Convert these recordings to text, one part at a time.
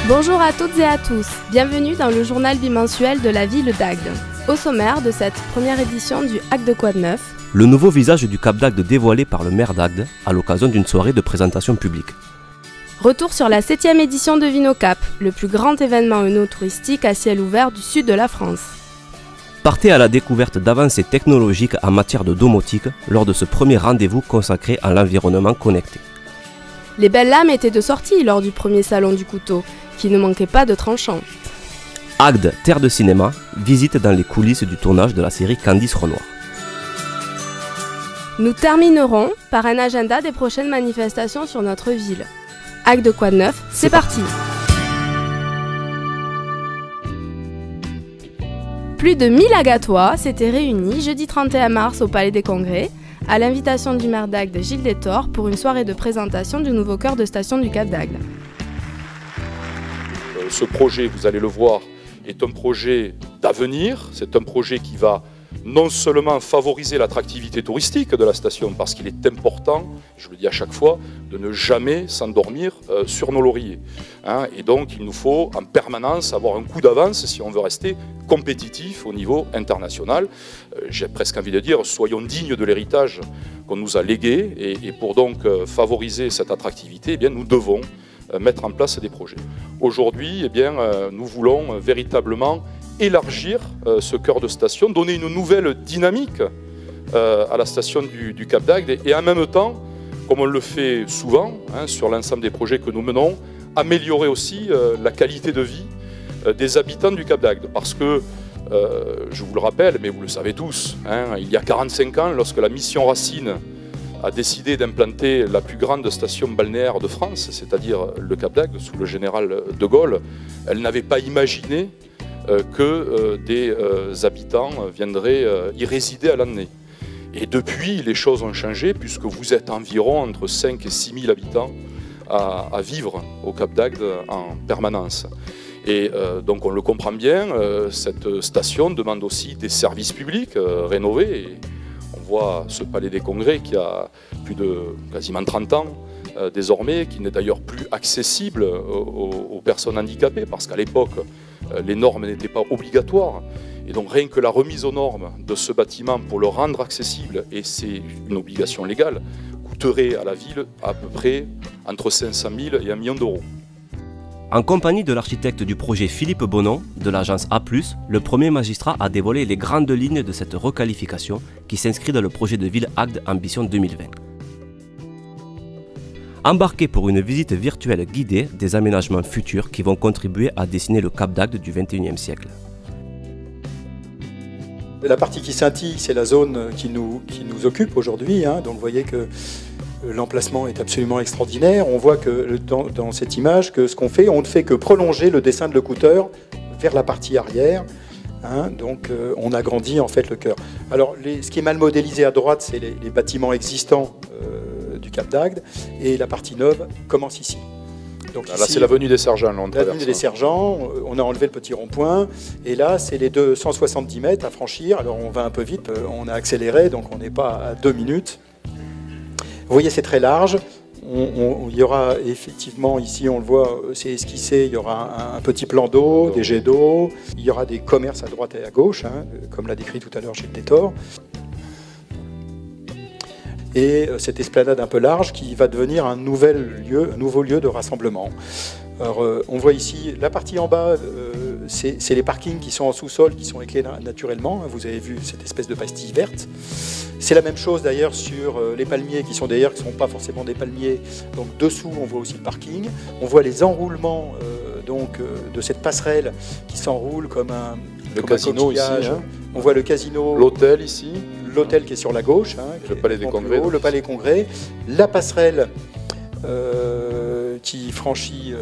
Bonjour à toutes et à tous, bienvenue dans le journal bimensuel de la ville d'Agde. Au sommaire de cette première édition du Agde Quoi de Neuf, le nouveau visage du Cap d'Agde dévoilé par le maire d'Agde à l'occasion d'une soirée de présentation publique. Retour sur la 7e édition de Vinocap, le plus grand événement œno-touristique à ciel ouvert du sud de la France. Partez à la découverte d'avancées technologiques en matière de domotique lors de ce premier rendez-vous consacré à l'environnement connecté. Les belles lames étaient de sortie lors du premier salon du couteau, qui ne manquait pas de tranchants. Agde, terre de cinéma, visite dans les coulisses du tournage de la série Candice Renoir. Nous terminerons par un agenda des prochaines manifestations sur notre ville. Agde Quoi de Neuf, c'est parti! Plus de 1000 Agatois s'étaient réunis jeudi 31 mars au Palais des Congrès, à l'invitation du maire d'Agde, Gilles Détor, pour une soirée de présentation du nouveau cœur de station du Cap d'Agde. Ce projet, vous allez le voir, est un projet d'avenir. C'est un projet qui va non seulement favoriser l'attractivité touristique de la station, parce qu'il est important, je le dis à chaque fois, de ne jamais s'endormir sur nos lauriers. Et donc il nous faut en permanence avoir un coup d'avance si on veut rester compétitif au niveau international. J'ai presque envie de dire, soyons dignes de l'héritage qu'on nous a légué, et pour donc favoriser cette attractivité, eh bien, nous devons mettre en place des projets. Aujourd'hui, eh bien, nous voulons véritablement élargir ce cœur de station, donner une nouvelle dynamique à la station du Cap d'Agde et en même temps, comme on le fait souvent sur l'ensemble des projets que nous menons, améliorer aussi la qualité de vie des habitants du Cap d'Agde. Parce que, je vous le rappelle, mais vous le savez tous, il y a 45 ans, lorsque la mission Racine a décidé d'implanter la plus grande station balnéaire de France, c'est-à-dire le Cap d'Agde, sous le général de Gaulle, elle n'avait pas imaginé que des habitants viendraient y résider à l'année. Et depuis, les choses ont changé, puisque vous êtes environ entre 5 et 6 000 habitants à vivre au Cap d'Agde en permanence. Et donc on le comprend bien, cette station demande aussi des services publics rénovés. Et on voit ce palais des congrès qui a plus de quasiment 30 ans désormais, qui n'est d'ailleurs plus accessible aux personnes handicapées, parce qu'à l'époque, les normes n'étaient pas obligatoires. Et donc rien que la remise aux normes de ce bâtiment pour le rendre accessible, et c'est une obligation légale, coûterait à la ville à peu près entre 500 000 et 1 million d'euros. En compagnie de l'architecte du projet Philippe Bonon, de l'agence A+, le premier magistrat a dévoilé les grandes lignes de cette requalification qui s'inscrit dans le projet de ville Agde Ambition 2020. Embarquez pour une visite virtuelle guidée des aménagements futurs qui vont contribuer à dessiner le Cap d'Agde du XXIe siècle. La partie qui scintille, c'est la zone qui nous occupe aujourd'hui. Donc vous voyez que l'emplacement est absolument extraordinaire. On voit que dans cette image que ce qu'on fait, on ne fait que prolonger le dessin de l'écouteur vers la partie arrière. Donc on agrandit en fait le cœur. Alors ce qui est mal modélisé à droite, c'est les bâtiments existants du Cap d'Agde, et la partie neuve commence ici. Donc là, c'est l'avenue des Sergents. L'avenue des Sergents, on a enlevé le petit rond-point, et là, c'est les 270 mètres à franchir. Alors, on va un peu vite, on a accéléré, donc on n'est pas à 2 minutes. Vous voyez, c'est très large. Il y aura effectivement, ici, on le voit, c'est esquissé, il y aura un petit plan d'eau, des jets d'eau. Il y aura des commerces à droite et à gauche, comme l'a décrit tout à l'heure Gilles Détor. Et cette esplanade un peu large qui va devenir un nouveau lieu de rassemblement. Alors, on voit ici la partie en bas, c'est les parkings qui sont en sous-sol, qui sont éclairés naturellement. Vous avez vu cette espèce de pastille verte. C'est la même chose d'ailleurs sur les palmiers qui sont d'ailleurs qui ne sont pas forcément des palmiers. Donc dessous, on voit aussi le parking. On voit les enroulements de cette passerelle qui s'enroule comme un casino ici. On voit le casino. L'hôtel ici. L'hôtel qui est sur la gauche, le palais des congrès. Le palais congrès, la passerelle qui franchit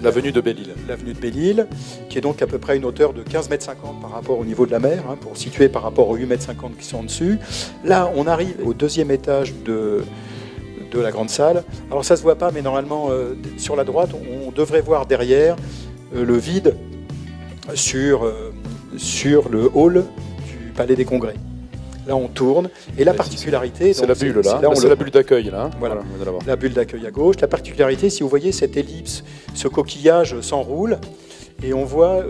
l'avenue de Belle-Île. L'avenue de Belle-Île, qui est donc à peu près une hauteur de 15,50 m par rapport au niveau de la mer, pour situer par rapport aux 8,50 m qui sont en dessus. Là, on arrive au deuxième étage de la grande salle. Alors ça se voit pas, mais normalement, sur la droite, on devrait voir derrière le vide sur le hall du palais des congrès. Là, on tourne. Et la particularité... C'est la bulle, là. C'est la bulle d'accueil, là. Voilà, la bulle d'accueil à gauche. La particularité, si vous voyez cette ellipse, ce coquillage s'enroule, et on voit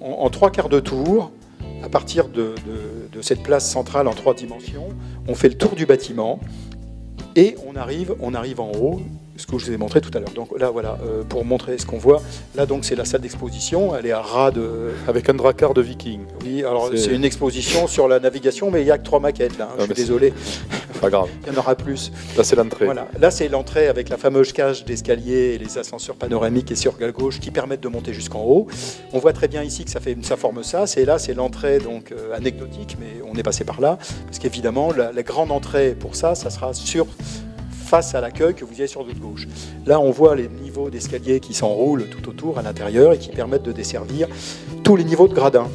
en 3/4 de tour, à partir de cette place centrale en 3 dimensions, on fait le tour du bâtiment, et on arrive en haut, ce que je vous ai montré tout à l'heure. Donc là, voilà, pour montrer ce qu'on voit. Là, donc, c'est la salle d'exposition. Elle est à ras de... Avec un drakkar de viking. Oui, alors c'est une exposition sur la navigation, mais il n'y a que 3 maquettes, là. Je suis désolé. Pas grave. Il y en aura plus. Là, c'est l'entrée. Voilà. Là, c'est l'entrée avec la fameuse cage d'escalier et les ascenseurs panoramiques et sur la gauche qui permettent de monter jusqu'en haut. On voit très bien ici que ça forme ça. C'est l'entrée donc anecdotique, mais on est passé par là. Parce qu'évidemment, la grande entrée pour ça sera face à l'accueil que vous avez sur votre gauche. Là, on voit les niveaux d'escalier qui s'enroulent tout autour à l'intérieur et qui permettent de desservir tous les niveaux de gradins.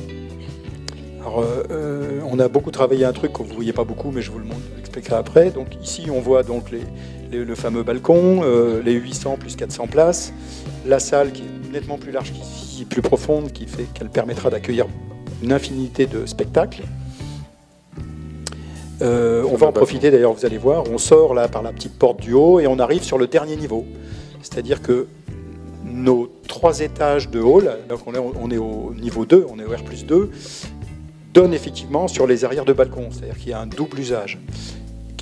Alors, on a beaucoup travaillé un truc que vous ne voyez pas beaucoup, mais je vous l'expliquerai après. Donc ici, on voit donc le fameux balcon, les 800 plus 400 places, la salle qui est nettement plus large qu'ici, plus profonde, qui fait qu'elle permettra d'accueillir une infinité de spectacles. On va en profiter d'ailleurs, vous allez voir, on sort là par la petite porte du haut et on arrive sur le dernier niveau. C'est-à-dire que nos 3 étages de hall, donc on est au niveau 2, on est au R+2, donnent effectivement sur les arrières de balcon, c'est-à-dire qu'il y a un double usage.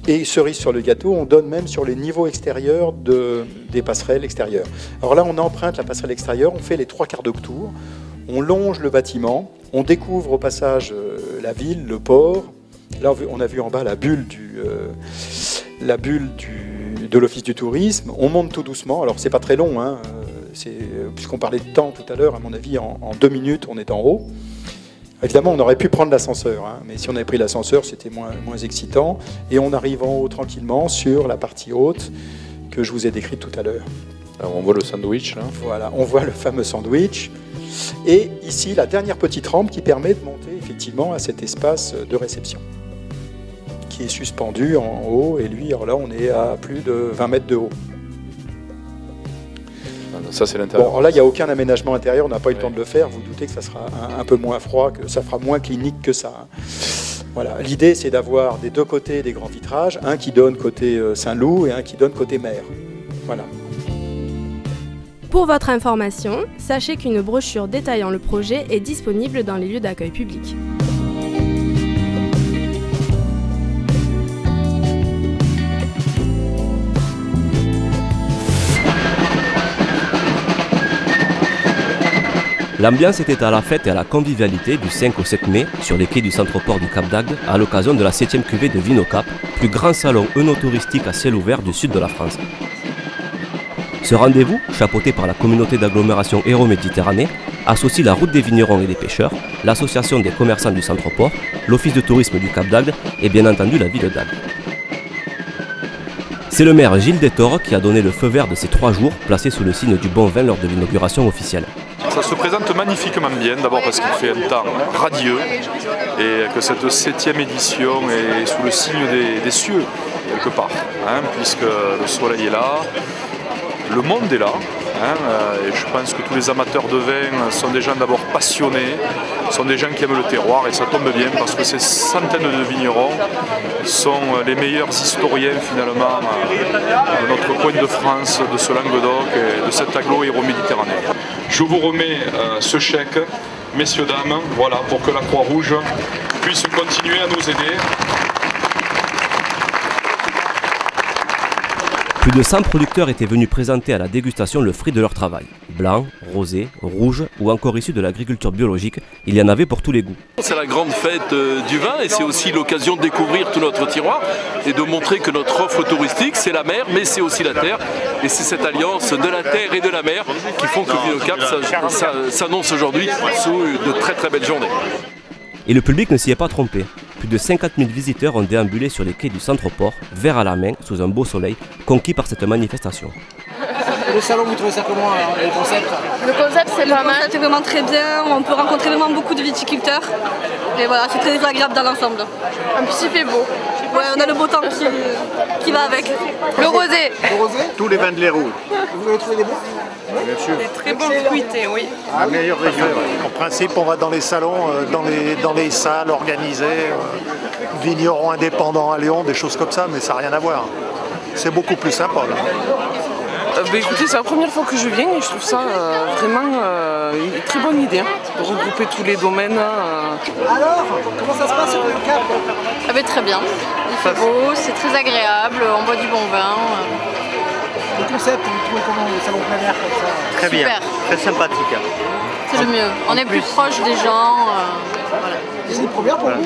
Et cerise sur le gâteau, on donne même sur les niveaux extérieurs des passerelles extérieures. Alors là, on emprunte la passerelle extérieure, on fait les 3/4 de tour, on longe le bâtiment, on découvre au passage la ville, le port. Là, on a vu en bas la bulle de l'Office du tourisme. On monte tout doucement. Alors, c'est pas très long, hein. Puisqu'on parlait de temps tout à l'heure, à mon avis, en 2 minutes, on est en haut. Évidemment, on aurait pu prendre l'ascenseur, hein, mais si on avait pris l'ascenseur, c'était moins excitant. Et on arrive en haut tranquillement sur la partie haute que je vous ai décrite tout à l'heure. Alors, on voit le sandwich, là. Voilà, on voit le fameux sandwich. Et ici, la dernière petite rampe qui permet de monter effectivement à cet espace de réception, qui est suspendu en haut, et lui, alors là, on est à plus de 20 mètres de haut. Ça, c'est l'intérieur. Bon, alors là, il n'y a aucun aménagement intérieur, on n'a pas eu le temps de le faire. Vous doutez que ça sera un peu moins froid, que ça fera moins clinique que ça. Voilà. L'idée, c'est d'avoir des 2 côtés des grands vitrages, un qui donne côté Saint-Loup et un qui donne côté mer. Voilà. Pour votre information, sachez qu'une brochure détaillant le projet est disponible dans les lieux d'accueil publics. L'ambiance était à la fête et à la convivialité du 5 au 7 mai sur les quais du centre-port du Cap d'Agde à l'occasion de la 7e cuvée de Vinocap, plus grand salon œnotouristique à ciel ouvert du sud de la France. Ce rendez-vous, chapeauté par la communauté d'agglomération Hérault-Méditerranée, associe la route des vignerons et des pêcheurs, l'association des commerçants du centre-port, l'office de tourisme du Cap d'Agde et bien entendu la ville d'Agde. C'est le maire Gilles Détore qui a donné le feu vert de ces 3 jours placés sous le signe du bon vin lors de l'inauguration officielle. Ça se présente magnifiquement bien, d'abord parce qu'il fait un temps radieux et que cette 7e édition est sous le signe des cieux, quelque part, hein, puisque le soleil est là, le monde est là, hein, et je pense que tous les amateurs de vin sont des gens d'abord passionnés, sont des gens qui aiment le terroir, et ça tombe bien parce que ces centaines de vignerons sont les meilleurs historiens finalement de notre coin de France, de ce Languedoc et de cette agglo Hérault-Méditerranée. Je vous remets ce chèque, messieurs, dames, voilà, pour que la Croix-Rouge puisse continuer à nous aider. Plus de 100 producteurs étaient venus présenter à la dégustation le fruit de leur travail. Blanc, rosé, rouge ou encore issu de l'agriculture biologique, il y en avait pour tous les goûts. C'est la grande fête du vin et c'est aussi l'occasion de découvrir tout notre tiroir et de montrer que notre offre touristique, c'est la mer, mais c'est aussi la terre. Et c'est cette alliance de la terre et de la mer qui font que Vinocap s'annonce aujourd'hui sous de très très belles journées. Et le public ne s'y est pas trompé. Plus de 50 000 visiteurs ont déambulé sur les quais du centre-port, verre à la main, sous un beau soleil, conquis par cette manifestation. Le salon, vous trouvez ça comment, le concept? Le concept, c'est pas mal. C'est vraiment très bien. On peut rencontrer vraiment beaucoup de viticulteurs. Et voilà, c'est très agréable dans l'ensemble. En plus, il fait beau. Ouais, on a le beau temps qui va avec. Le rosé. Le rosé? Tous les vins de l'Hérault. Vous avez trouvé des bons? Bien sûr. C'est très bon fruité, oui. La meilleure région. En principe, on va dans les salons, dans les salles organisées, vignerons indépendants à Lyon, des choses comme ça, mais ça n'a rien à voir. C'est beaucoup plus sympa là. Écoutez, c'est la première fois que je viens et je trouve ça vraiment une très bonne idée de regrouper tous les domaines. Alors, comment ça se passe sur le Cap? Très bien. Il fait beau, c'est très agréable, on boit du bon vin. Le concept, vous trouvez comment le salon plein air comme ça? Très bien, très sympathique. C'est le mieux. On est plus proche des gens. Voilà. C'est une première pour vous?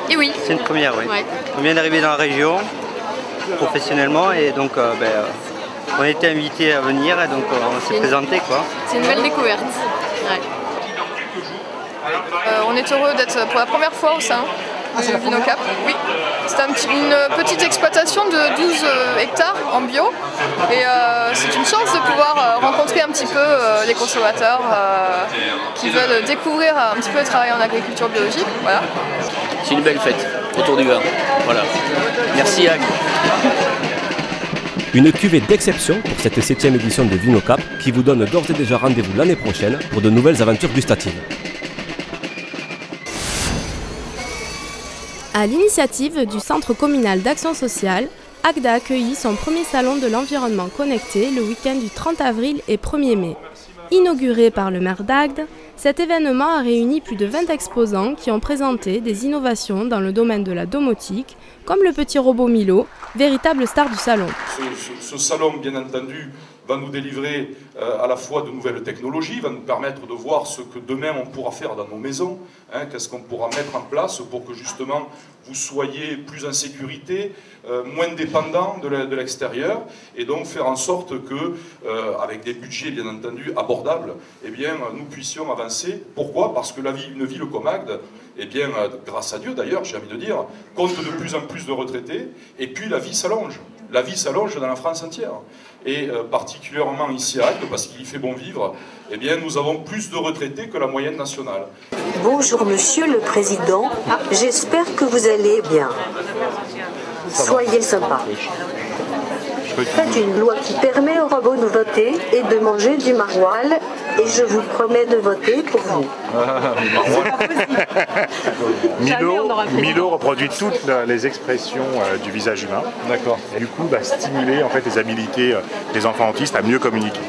Et oui. C'est une première, oui. Ouais. On vient d'arriver dans la région professionnellement et donc on a été invités à venir et donc on s'est présenté quoi. C'est une belle découverte. Ouais. On est heureux d'être pour la première fois au sein du Vinocap. Oui. C'est une petite exploitation de 12 hectares en bio et c'est une chance de pouvoir rencontrer un petit peu les consommateurs qui veulent découvrir un petit peu le travail en agriculture biologique. Voilà. C'est une belle fête autour du vin. Voilà. Merci Ag. Une cuvée d'exception pour cette 7e édition de Vinocap qui vous donne d'ores et déjà rendez-vous l'année prochaine pour de nouvelles aventures gustatives. À l'initiative du Centre communal d'action sociale, Agde a accueilli son premier salon de l'environnement connecté le week-end du 30 avril et 1er mai. Inauguré par le maire d'Agde, cet événement a réuni plus de 20 exposants qui ont présenté des innovations dans le domaine de la domotique, comme le petit robot Milo, véritable star du salon. Ce salon, bien entendu, va nous délivrer à la fois de nouvelles technologies, va nous permettre de voir ce que demain on pourra faire dans nos maisons, qu'est-ce qu'on pourra mettre en place pour que justement vous soyez plus en sécurité, moins dépendants de l'extérieur, et donc faire en sorte que, avec des budgets bien entendu abordables, eh bien, nous puissions avancer. Pourquoi? Parce que une ville comme Agde, eh bien, grâce à Dieu d'ailleurs, j'ai envie de dire, compte de plus en plus de retraités, et puis la vie s'allonge. La vie s'allonge dans la France entière. Et particulièrement ici à Agde, parce qu'il y fait bon vivre, eh bien, nous avons plus de retraités que la moyenne nationale. Bonjour Monsieur le Président, j'espère que vous allez bien. Soyez sympa. Faites une loi qui permet aux robots de voter et de manger du maroilles, et je vous promets de voter pour vous. Milo reproduit toutes les expressions du visage humain. D'accord. Et du coup, stimuler en fait les habilités des enfants autistes à mieux communiquer.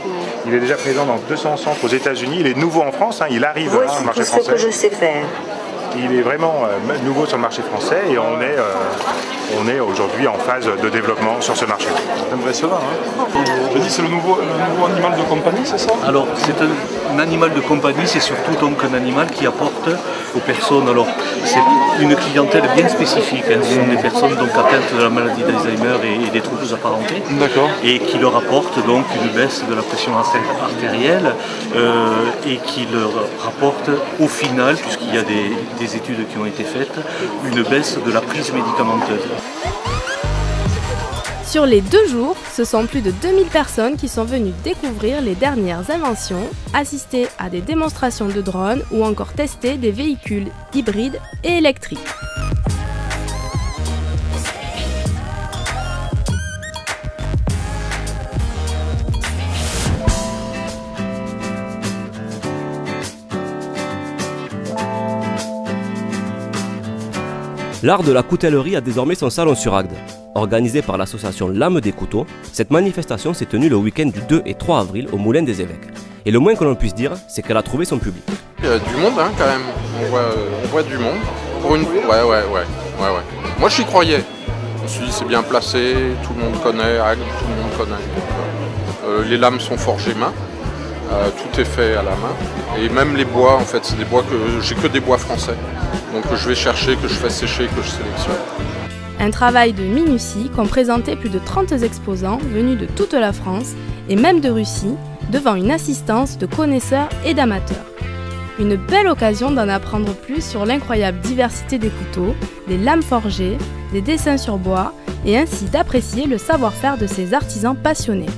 Il est déjà présent dans 200 centres aux États-Unis. Il est nouveau en France. Il arrive sur le marché français. Voici tout ce que je sais faire. Il est vraiment nouveau sur le marché français et on est aujourd'hui en phase de développement sur ce marché. C'est impressionnant, hein? Je dis c'est le nouveau animal de compagnie, c'est ça? Alors c'est un animal de compagnie, c'est surtout donc un animal qui apporte aux personnes, alors c'est une clientèle bien spécifique, ce sont des personnes donc atteintes de la maladie d'Alzheimer et des troubles apparentés, et qui leur apporte donc une baisse de la pression artérielle et qui leur rapporte au final, puisqu'il y a des études qui ont été faites, une baisse de la prise médicamenteuse. Sur les 2 jours, ce sont plus de 2000 personnes qui sont venues découvrir les dernières inventions, assister à des démonstrations de drones ou encore tester des véhicules hybrides et électriques. L'art de la coutellerie a désormais son salon sur Agde. Organisée par l'association L'Âme des Couteaux, cette manifestation s'est tenue le week-end du 2 et 3 avril au Moulin des Évêques. Et le moins que l'on puisse dire, c'est qu'elle a trouvé son public. Il y a du monde quand même, on voit du monde. Pour une... Ouais. Moi j'y croyais. Je me suis dit c'est bien placé, tout le monde connaît Agde, tout le monde connaît. Les lames sont forgées main, tout est fait à la main. Et même les bois, en fait, c'est des bois que j'ai que des bois français. Donc que je vais chercher, que je fais sécher, que je sélectionne. Un travail de minutie qu'ont présenté plus de 30 exposants venus de toute la France et même de Russie, devant une assistance de connaisseurs et d'amateurs. Une belle occasion d'en apprendre plus sur l'incroyable diversité des couteaux, des lames forgées, des dessins sur bois et ainsi d'apprécier le savoir-faire de ces artisans passionnés.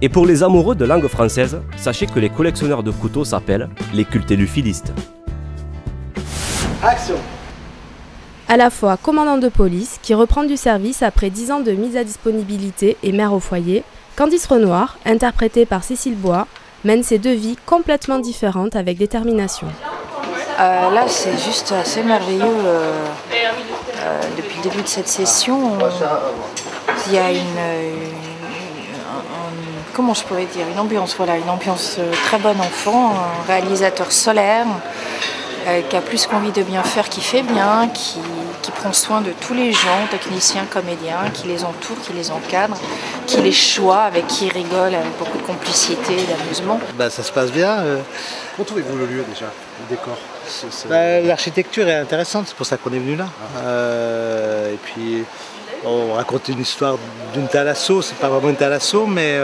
Et pour les amoureux de langue française, sachez que les collectionneurs de couteaux s'appellent les cultéluphilistes. Action! À la fois commandant de police, qui reprend du service après 10 ans de mise à disponibilité et mère au foyer, Candice Renoir, interprétée par Cécile Bois, mène ses 2 vies complètement différentes avec détermination. Là, c'est juste assez merveilleux. depuis le début de cette session, il y a comment je pourrais dire, une ambiance très bon enfant, un réalisateur solaire qui a plus qu'envie de bien faire, qui fait bien, qui prend soin de tous les gens, techniciens, comédiens, qui les entourent, qui les encadre, qui les choisit, avec qui il rigole, avec beaucoup de complicité et d'amusement. Ça se passe bien. Comment trouvez-vous le lieu déjà, le décor? L'architecture est intéressante, c'est pour ça qu'on est venu là. Et puis on raconte une histoire d'une thalasso, c'est pas vraiment une thalasso, mais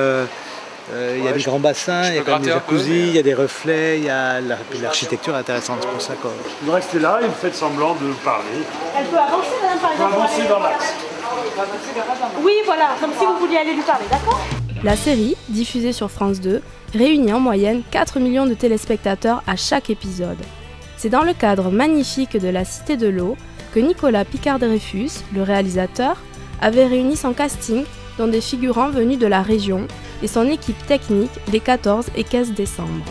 il y a des grands bassins, il y a quand même des jacuzzi, il y a des reflets, l'architecture est intéressante, c'est pour ça qu'on... Vous restez là et vous faites semblant de parler. Elle peut avancer, madame, par exemple. Avancer dans l'axe. Oui, voilà, comme si vous vouliez aller lui parler, d'accord? La série, diffusée sur France 2, réunit en moyenne 4 millions de téléspectateurs à chaque épisode. C'est dans le cadre magnifique de la Cité de l'Eau que Nicolas Picard-Dreyfus, le réalisateur, avait réuni son casting, dont des figurants venus de la région, et son équipe technique les 14 et 15 décembre.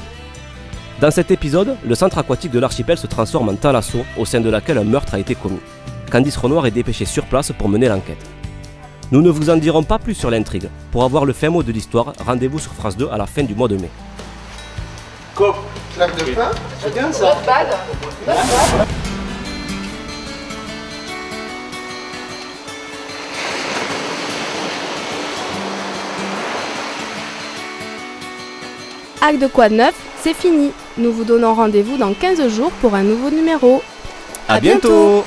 Dans cet épisode, le centre aquatique de l'archipel se transforme en thalasso au sein de laquelle un meurtre a été commis. Candice Renoir est dépêchée sur place pour mener l'enquête. Nous ne vous en dirons pas plus sur l'intrigue. Pour avoir le fin mot de l'histoire, rendez-vous sur France 2 à la fin du mois de mai. Claque de fin, c'est bien ça. Not bad. Not bad. Acte de Quoi de Neuf, c'est fini. Nous vous donnons rendez-vous dans 15 jours pour un nouveau numéro. À bientôt.